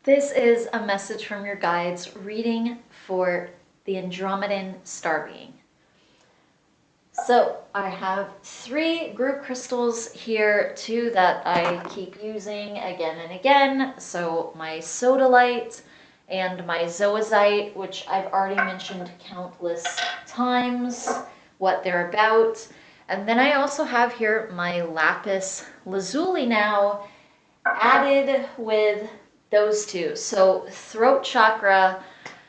This is a message from your guides reading for the Andromedan star being. So I have 3 group crystals here, 2 that I keep using again and again. So my sodalite and my zoazite, which I've already mentioned countless times, what they're about. And then I also have here my lapis lazuli now added with those 2. So throat chakra,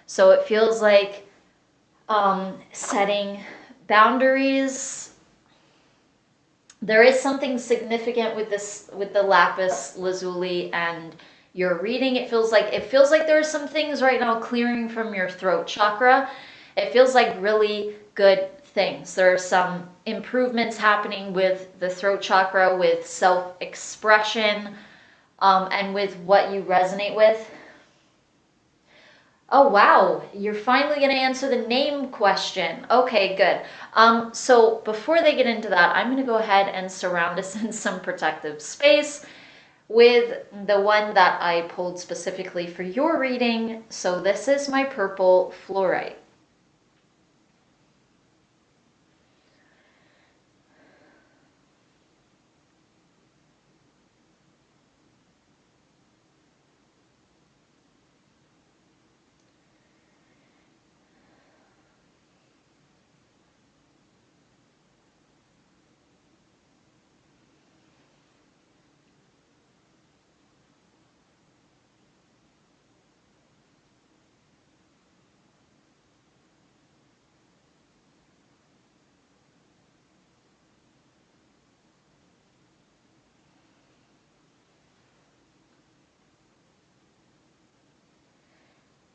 so it feels like setting boundaries. There is something significant with this, with the lapis lazuli and your reading. It feels like there are some things right now clearing from your throat chakra. It feels like really good things. There are some improvements happening with the throat chakra, with self-expression, and with what you resonate with. Oh, wow. You're finally going to answer the name question. Okay, good. So before they get into that, I'm going to go ahead and surround us in some protective space with the one that I pulled specifically for your reading. So this is my purple fluorite.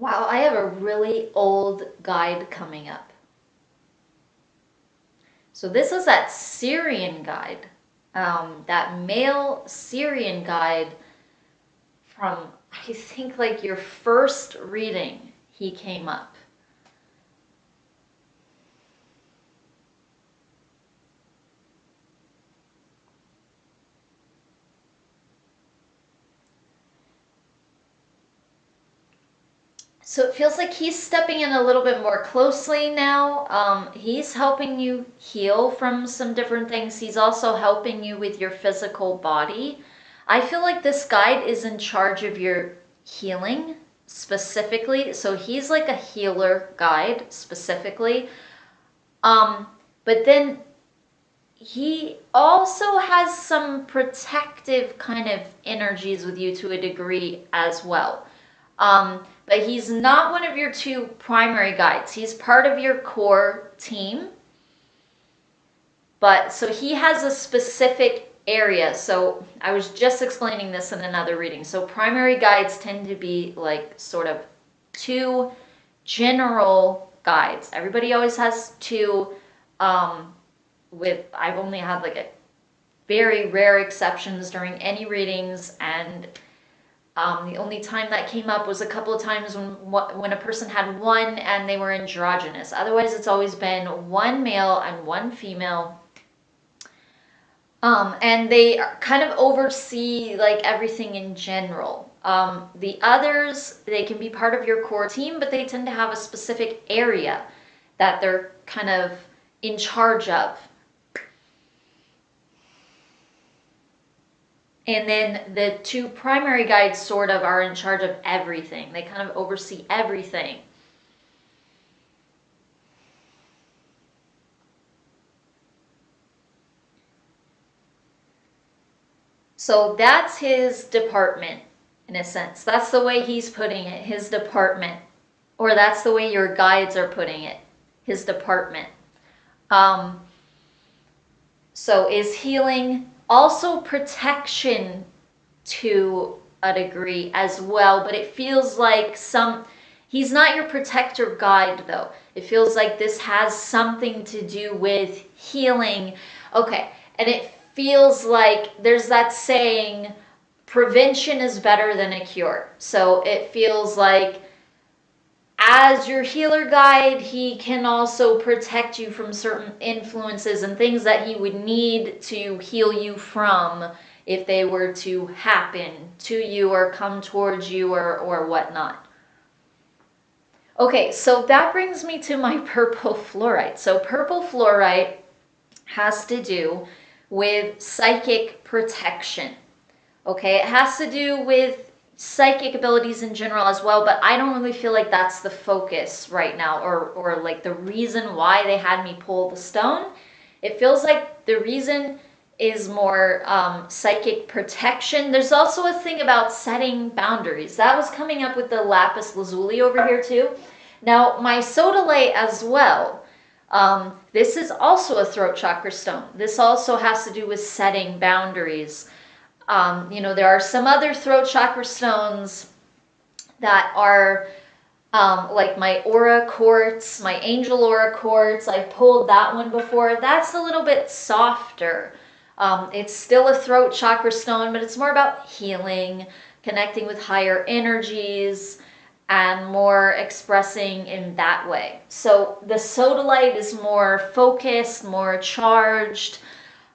Wow, I have a really old guide coming up. So this is that Syrian guide, that male Syrian guide from, I think, like your first reading, he came up. So it feels like he's stepping in a little bit more closely now. He's helping you heal from some different things. He's also helping you with your physical body. I feel like this guide is in charge of your healing specifically. So he's like a healer guide specifically. But then he also has some protective kind of energies with you to a degree as well. But he's not one of your 2 primary guides. He's part of your core team. But so he has a specific area. So I was just explaining this in another reading. So primary guides tend to be like sort of 2 general guides. Everybody always has 2. I've only had like a very rare exceptions during any readings, and the only time that came up was a couple of times when a person had 1 and they were androgynous. Otherwise, it's always been 1 male and 1 female. And they kind of oversee like everything in general. The others, they can be part of your core team, but they tend to have a specific area that they're kind of in charge of. And then the 2 primary guides sort of are in charge of everything. They kind of oversee everything. So that's his department, in a sense. That's the way he's putting it, his department. Or that's the way your guides are putting it, his department. So is healing also protection to a degree as well, but it feels like he's not your protector guide though. It feels like this has something to do with healing. Okay, and it feels like there's that saying, prevention is better than a cure. So it feels like as your healer guide, he can also protect you from certain influences and things that he would need to heal you from. if they were to happen to you or come towards you or whatnot. Okay, so that brings me to my purple fluorite. So purple fluorite has to do with psychic protection. Okay, it has to do with psychic abilities in general as well, but I don't really feel like that's the focus right now, or like the reason why they had me pull the stone. It feels like the reason is more psychic protection. There's also a thing about setting boundaries. That was coming up with the lapis lazuli over here too. Now, my sodalite as well. This is also a throat chakra stone. This also has to do with setting boundaries. There are some other throat chakra stones that are like my aura quartz, my angel aura quartz. I pulled that one before. That's a little bit softer. It's still a throat chakra stone, but it's more about healing, connecting with higher energies, and more expressing in that way. So the sodalite is more focused, more charged.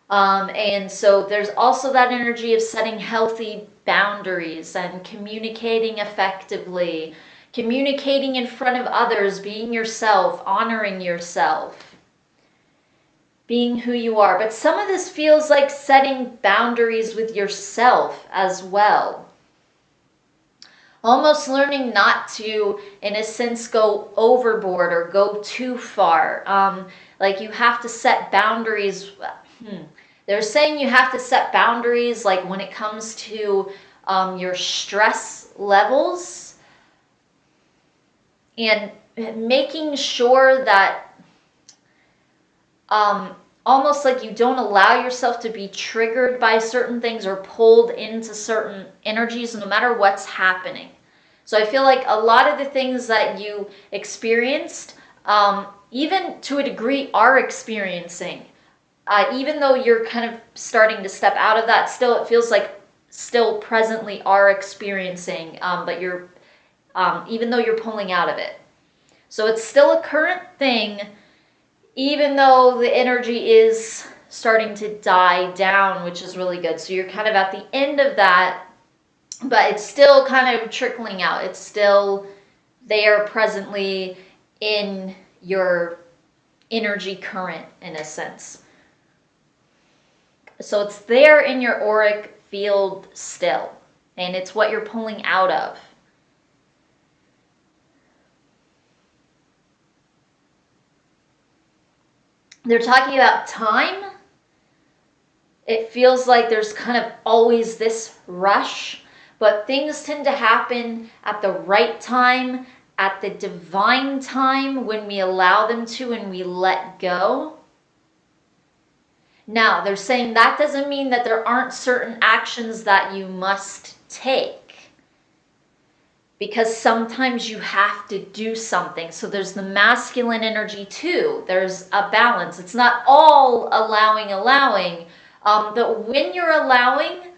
And so there's also that energy of setting healthy boundaries and communicating effectively, communicating in front of others, being yourself, honoring yourself, being who you are. But some of this feels like setting boundaries with yourself as well. Almost learning not to, in a sense, go overboard or go too far. Like you have to set boundaries. They're saying you have to set boundaries like when it comes to your stress levels and making sure that almost like you don't allow yourself to be triggered by certain things or pulled into certain energies no matter what's happening. So I feel like a lot of the things that you experienced, even to a degree, are experiencing. Even though you're kind of starting to step out of that, still it feels like still presently are experiencing, but you're, even though you're pulling out of it. So it's still a current thing, even though the energy is starting to die down, which is really good. So you're kind of at the end of that, but it's still kind of trickling out. It's still there presently in your energy current, in a sense. So it's there in your auric field still, and it's what you're pulling out of. They're talking about time. It feels like there's kind of always this rush, but things tend to happen at the right time, at the divine time, when we allow them to and we let go. Now, they're saying that doesn't mean that there aren't certain actions that you must take, because sometimes you have to do something. So there's the masculine energy too. There's a balance. It's not all allowing, but when you're allowing,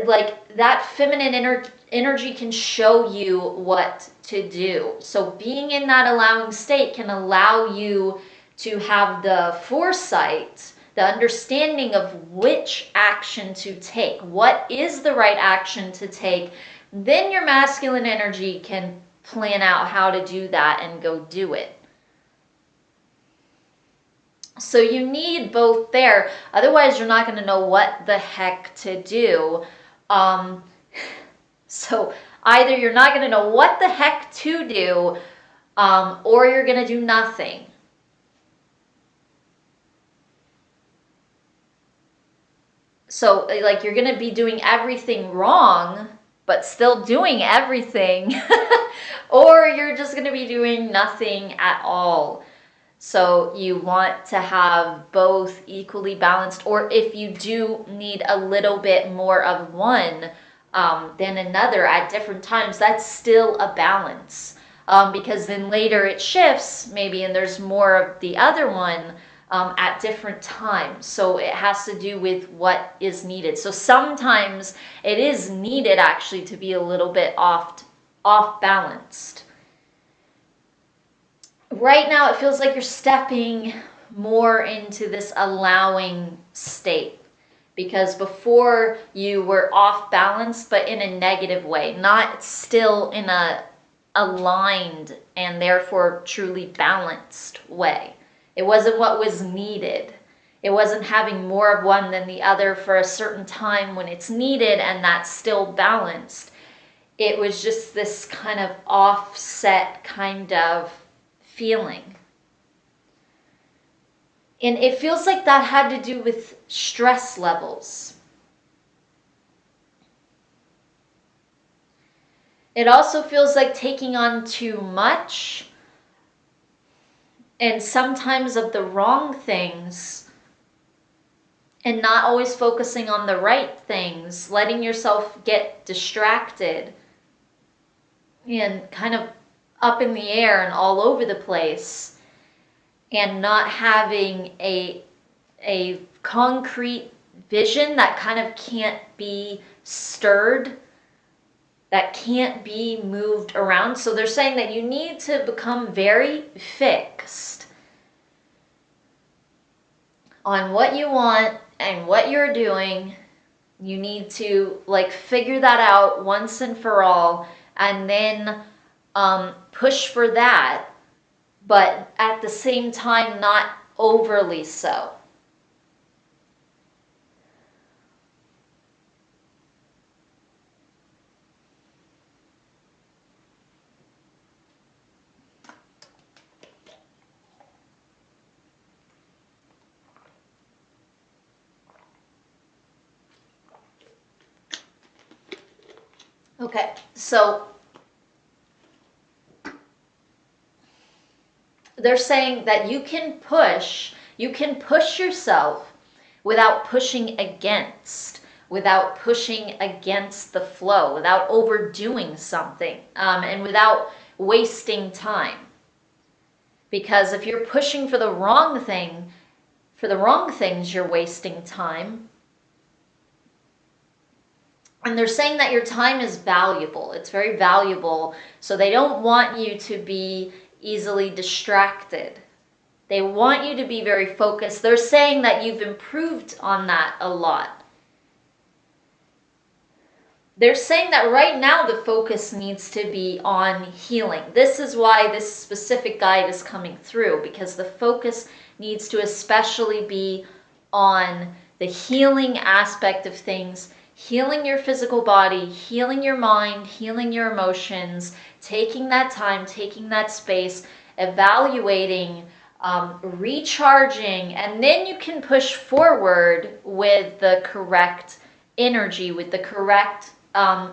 like that feminine energy can show you what to do. So being in that allowing state can allow you to have the foresight, the understanding of which action to take. What is the right action to take? Then your masculine energy can plan out how to do that and go do it. So you need both there. Otherwise, you're not going to know what the heck to do. So either you're not going to know what the heck to do, or you're going to do nothing. So like you're going to be doing everything wrong, but still doing everything, or you're just going to be doing nothing at all. So you want to have both equally balanced, or if you do need a little bit more of one than another at different times, that's still a balance. Because then later it shifts maybe and there's more of the other one at different times. So it has to do with what is needed. So sometimes it is needed actually to be a little bit off balanced. Right now it feels like you're stepping more into this allowing state. because before you were off balance, but in a negative way, not still in a aligned and therefore truly balanced way. It wasn't what was needed. It wasn't having more of one than the other for a certain time when it's needed and that's still balanced. It was just this kind of offset kind of feeling. And it feels like that had to do with stress levels. It also feels like taking on too much and sometimes of the wrong things and not always focusing on the right things, letting yourself get distracted and kind of up in the air and all over the place, and not having a concrete vision that kind of can't be stirred, that can't be moved around. So they're saying that you need to become very fixed on what you want and what you're doing. You need to like figure that out once and for all, and then push for that, but at the same time not overly so. Okay, so they're saying that you can push yourself without pushing against the flow, without overdoing something, and without wasting time. Because if you're pushing for the wrong things, you're wasting time. And they're saying that your time is valuable. It's very valuable. So they don't want you to be easily distracted. They want you to be very focused. They're saying that you've improved on that a lot. They're saying that right now the focus needs to be on healing. This is why this specific guide is coming through, because the focus needs to especially be on the healing aspect of things. Healing your physical body, healing your mind, healing your emotions, taking that time, taking that space, evaluating, recharging, and then you can push forward with the correct energy, with the correct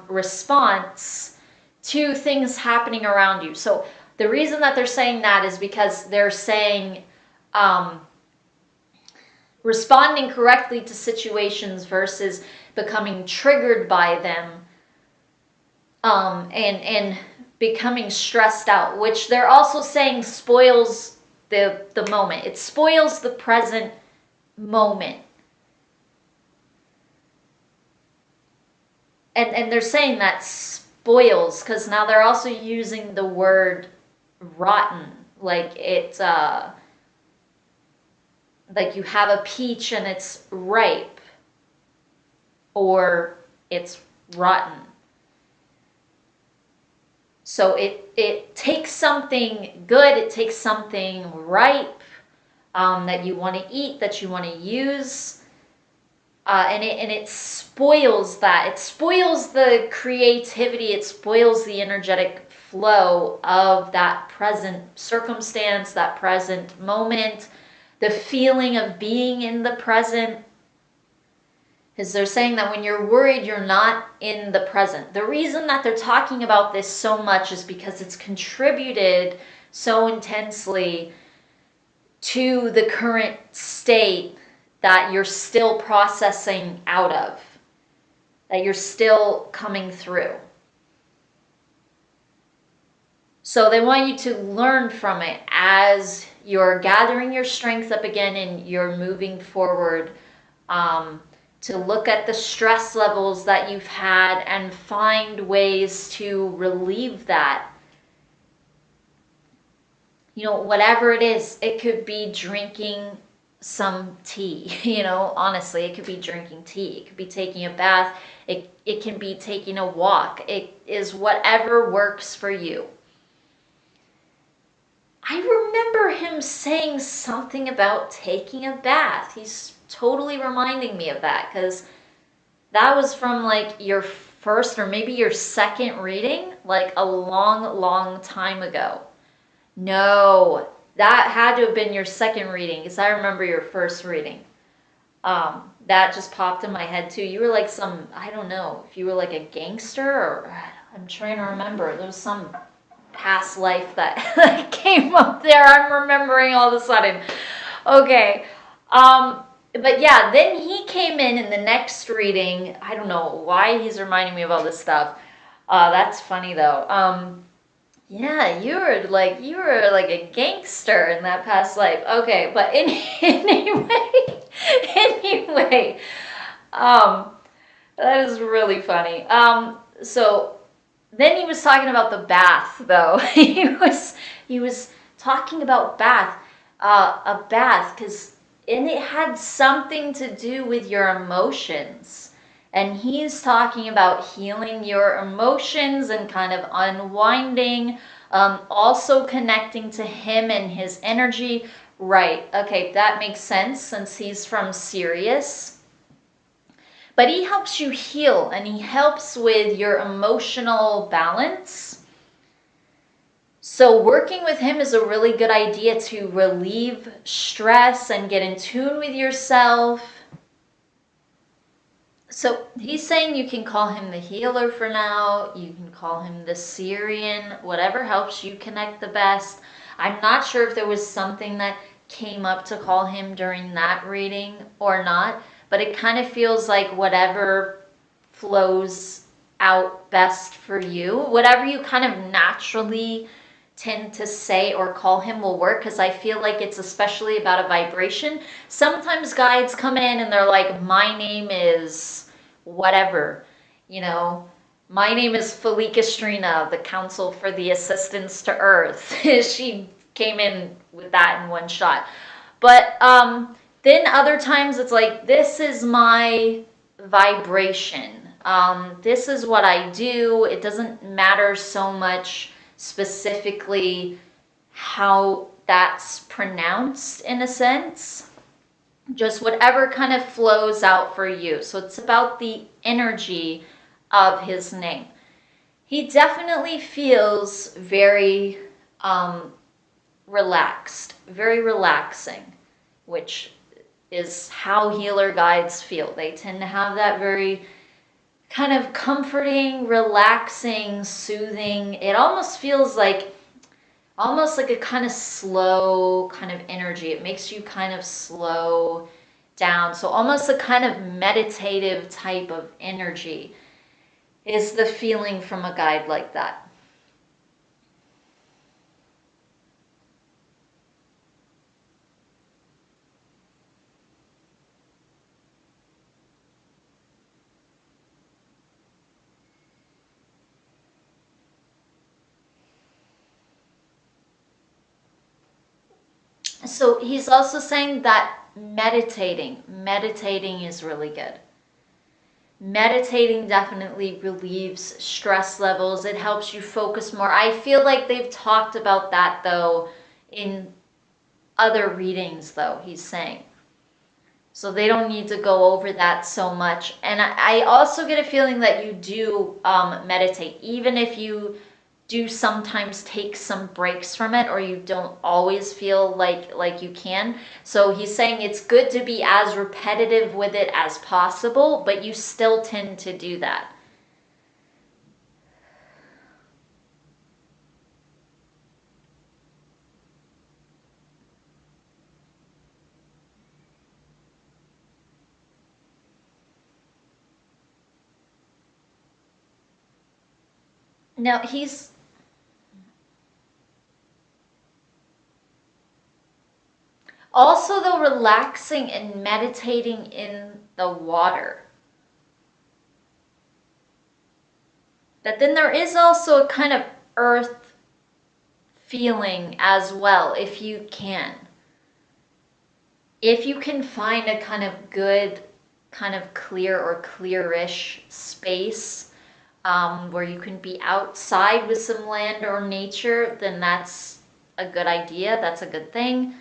response to things happening around you. So the reason that they're saying that is because they're saying responding correctly to situations versus becoming triggered by them, and becoming stressed out, which they're also saying spoils the moment. It spoils the present moment. And they're saying that spoils because now they're also using the word rotten, like it's like you have a peach and it's ripe, or it's rotten. So it takes something good, it takes something ripe that you want to eat, that you want to use, and it spoils that. It spoils the creativity, it spoils the energetic flow of that present circumstance, that present moment, the feeling of being in the present. Because they're saying that when you're worried, you're not in the present. The reason that they're talking about this so much is because it's contributed so intensely to the current state that you're still processing out of, that you're still coming through. So they want you to learn from it as you're gathering your strength up again and you're moving forward, to look at the stress levels that you've had and find ways to relieve that. You know, whatever it is, it could be drinking some tea. Honestly, it could be drinking tea, it could be taking a bath, it can be taking a walk. It is whatever works for you. I remember him saying something about taking a bath. He's totally reminding me of that, because that was from like your first or maybe your second reading, like a long, long time ago. No, that had to have been your second reading, because I remember your first reading. That just popped in my head too. You were like some, I don't know, if you were like a gangster, or I'm trying to remember. There was some past life that came up there. I'm remembering all of a sudden. Okay. But yeah, then he came in the next reading. I don't know why he's reminding me of all this stuff. That's funny though. Yeah, you were like a gangster in that past life. Okay, but anyway, anyway, um, that is really funny. So then he was talking about the bath, though. He was talking about a bath, and it had something to do with your emotions. And he's talking about healing your emotions and kind of unwinding, also connecting to him and his energy. Right, okay, that makes sense since he's from Sirius. But he helps you heal, and he helps with your emotional balance. So working with him is a really good idea to relieve stress and get in tune with yourself. So he's saying you can call him the healer for now. You can call him the Syrian, whatever helps you connect the best. I'm not sure if there was something that came up to call him during that reading or not, but it kind of feels like whatever flows out best for you, whatever you kind of naturally tend to say or call him will work, because I feel like it's especially about a vibration. Sometimes guides come in and they're like, my name is whatever, you know, my name is Felikastrina, the Council for the Assistance to Earth. She came in with that in one shot. But then other times it's like, this is my vibration. This is what I do. It doesn't matter so much specifically how that's pronounced, in a sense. Just whatever kind of flows out for you. So it's about the energy of his name. He definitely feels very relaxed, very relaxing, which is how healer guides feel. They tend to have that very kind of comforting, relaxing, soothing. It almost feels like a kind of slow kind of energy. It makes you kind of slow down. So almost a kind of meditative type of energy is the feeling from a guide like that. So he's also saying that meditating is really good. Meditating definitely relieves stress levels. It helps you focus more. I feel like they've talked about that though in other readings though, he's saying. So they don't need to go over that so much. And I also get a feeling that you do meditate, even if you do sometimes take some breaks from it, or you don't always feel like you can. So he's saying it's good to be as repetitive with it as possible, but you still tend to do that. Now he's also though relaxing and meditating in the water. But then there is also a kind of earth feeling as well, if you can. if you can find a kind of good, kind of clear or clearish space where you can be outside with some land or nature, then that's a good idea. That's a good thing.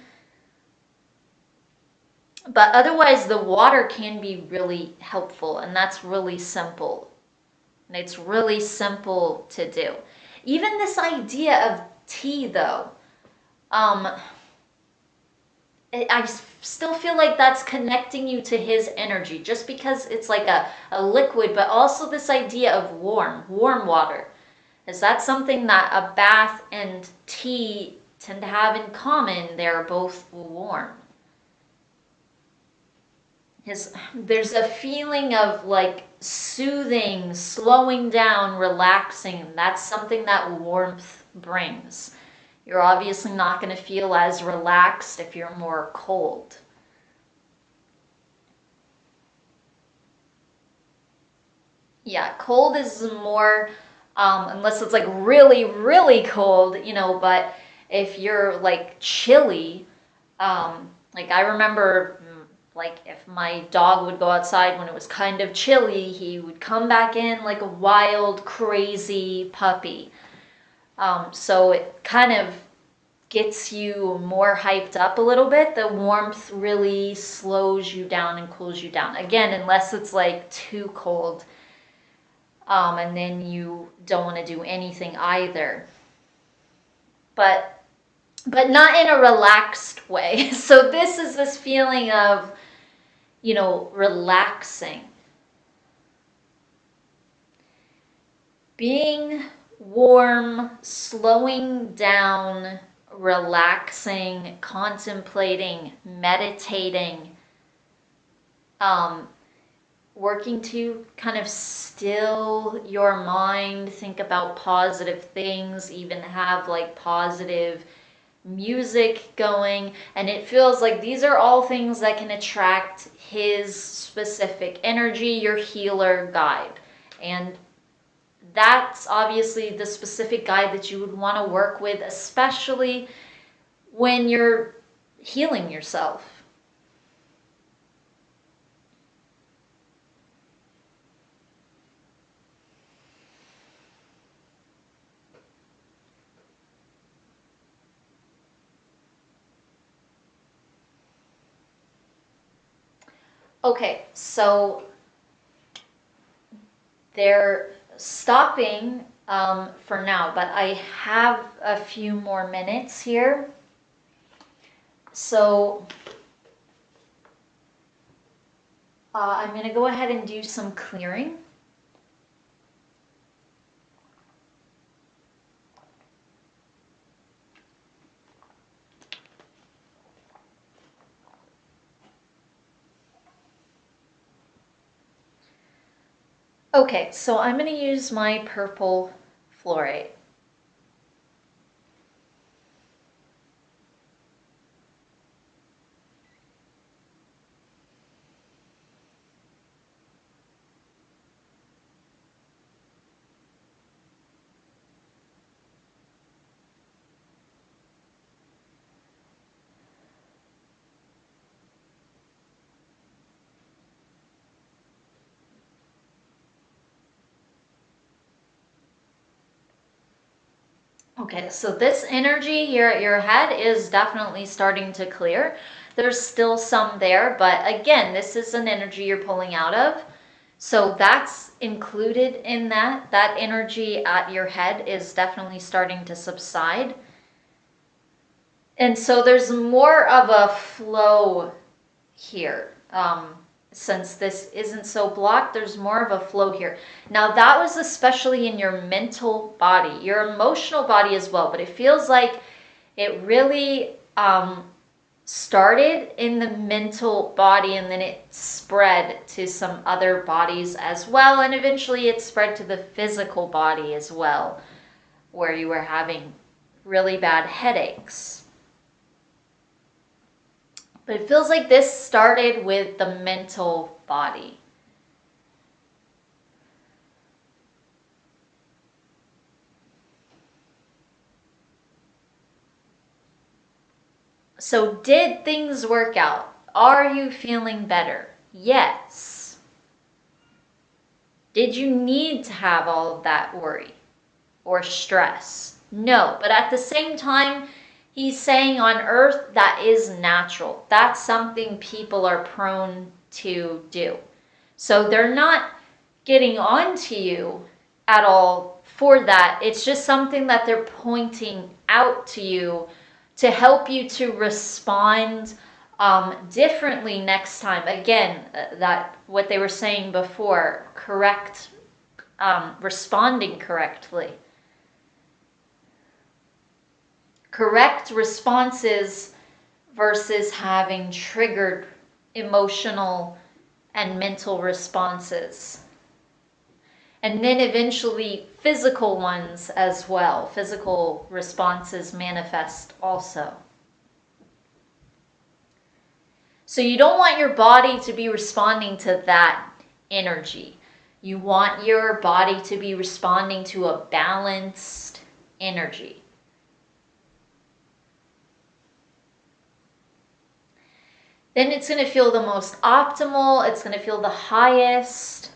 But otherwise, the water can be really helpful, and that's really simple. And it's really simple to do. Even this idea of tea, though, um, I still feel like that's connecting you to his energy just because it's like a liquid, but also this idea of warm water. Is that something that a bath and tea tend to have in common? They're both warm. There's a feeling of like soothing, slowing down, relaxing. That's something that warmth brings. You're obviously not going to feel as relaxed if you're more cold. Yeah, cold is more, unless it's like really, really cold, but if you're like chilly, like I remember, like if my dog would go outside when it was kind of chilly, he would come back in like a wild, crazy puppy. So it kind of gets you more hyped up a little bit. The warmth really slows you down and cools you down. Again, unless it's like too cold, and then you don't want to do anything either. But not in a relaxed way. So this is this feeling of, relaxing. Being warm, slowing down, relaxing, contemplating, meditating, um, working to kind of still your mind, think about positive things, even have like positive music going. And it feels like these are all things that can attract his specific energy, your healer guide. And that's obviously the specific guide that you would want to work with, especially when you're healing yourself. Okay, so they're stopping for now, but I have a few more minutes here. So I'm going to go ahead and do some clearing. Okay, so I'm going to use my purple fluorite. Okay, so this energy here at your head is definitely starting to clear. There's still some there, but again, this is an energy you're pulling out of. So that's included in that. That energy at your head is definitely starting to subside. And so there's more of a flow here. Since this isn't so blocked, there's more of a flow here. Now that was especially in your mental body, your emotional body as well, but it feels like it really started in the mental body and then it spread to some other bodies as well, and eventually it spread to the physical body as well, where you were having really bad headaches. But it feels like this started with the mental body. So did things work out? Are you feeling better? Yes. Did you need to have all of that worry or stress? No. But at the same time, he's saying on earth that is natural. That's something people are prone to do. So they're not getting on to you at all for that. It's just something that they're pointing out to you to help you to respond differently next time. Again, that what they were saying before, correct, responding correctly. Correct responses versus having triggered emotional and mental responses. And then eventually physical ones as well. Physical responses manifest also. So you don't want your body to be responding to that energy. You want your body to be responding to a balanced energy. Then it's going to feel the most optimal. It's going to feel the highest.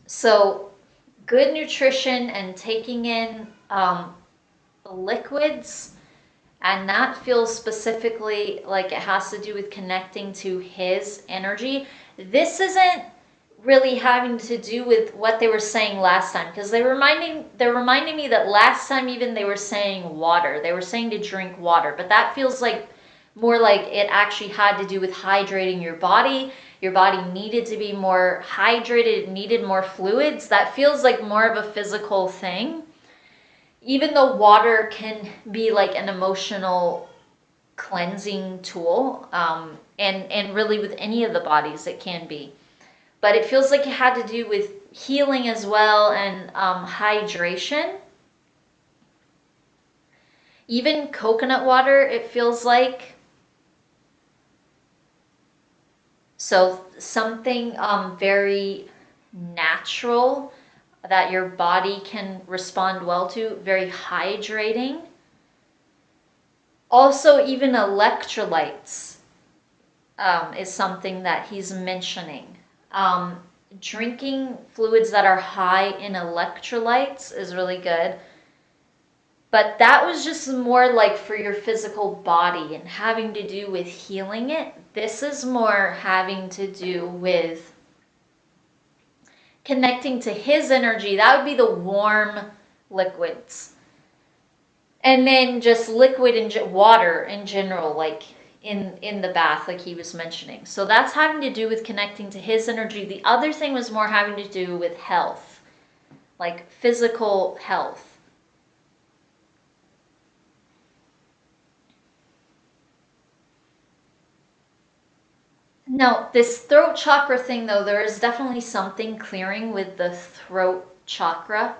So good nutrition and taking in liquids, and that feels specifically like it has to do with connecting to his energy. This isn't really having to do with what they were saying last time, because they're reminding me that last time even they were saying water. They were saying to drink water, but that feels like more like it actually had to do with hydrating your body. Your body needed to be more hydrated, it needed more fluids. That feels like more of a physical thing. Even though water can be like an emotional cleansing tool, and really with any of the bodies it can be. But it feels like it had to do with healing as well, and hydration. Even coconut water, it feels like. So something very natural that your body can respond well to, very hydrating. Also, even electrolytes is something that he's mentioning. Drinking fluids that are high in electrolytes is really good. But that was just more like for your physical body and having to do with healing it. This is more having to do with connecting to his energy. That would be the warm liquids. And then just liquid and water in general, like in the bath, like he was mentioning. So that's having to do with connecting to his energy. The other thing was more having to do with health, like physical health. No, this throat chakra thing though, there is definitely something clearing with the throat chakra.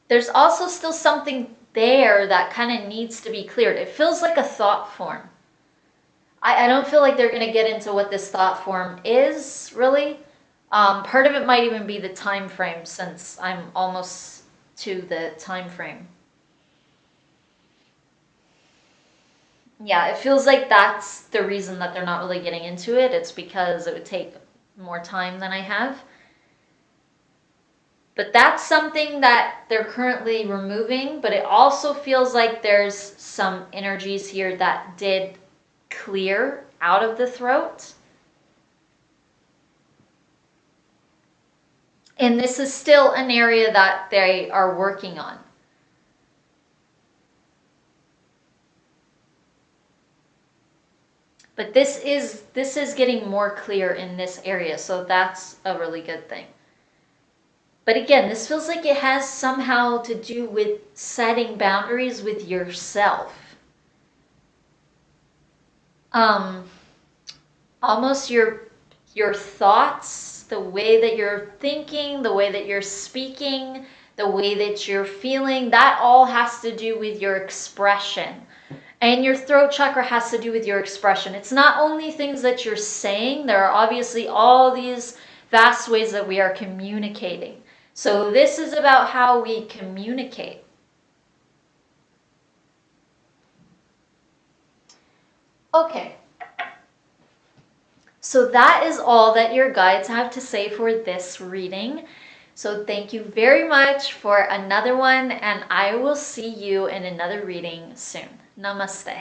There's also still something there that kind of needs to be cleared. It feels like a thought form. I don't feel like they're going to get into what this thought form is, really. Part of it might even be the time frame, since I'm almost to the time frame. Yeah, it feels like that's the reason that they're not really getting into it. It's because it would take more time than I have. But that's something that they're currently removing, but it also feels like there's some energies here that did clear out of the throat. And this is still an area that they are working on. But this is getting more clear in this area, so that's a really good thing. But again, this feels like it has somehow to do with setting boundaries with yourself. Almost your thoughts, the way that you're thinking, the way that you're speaking, the way that you're feeling, that all has to do with your expression. And your throat chakra has to do with your expression. It's not only things that you're saying, there are obviously all these vast ways that we are communicating. So this is about how we communicate. Okay. So that is all that your guides have to say for this reading. So thank you very much for another one, and I will see you in another reading soon. Namaste.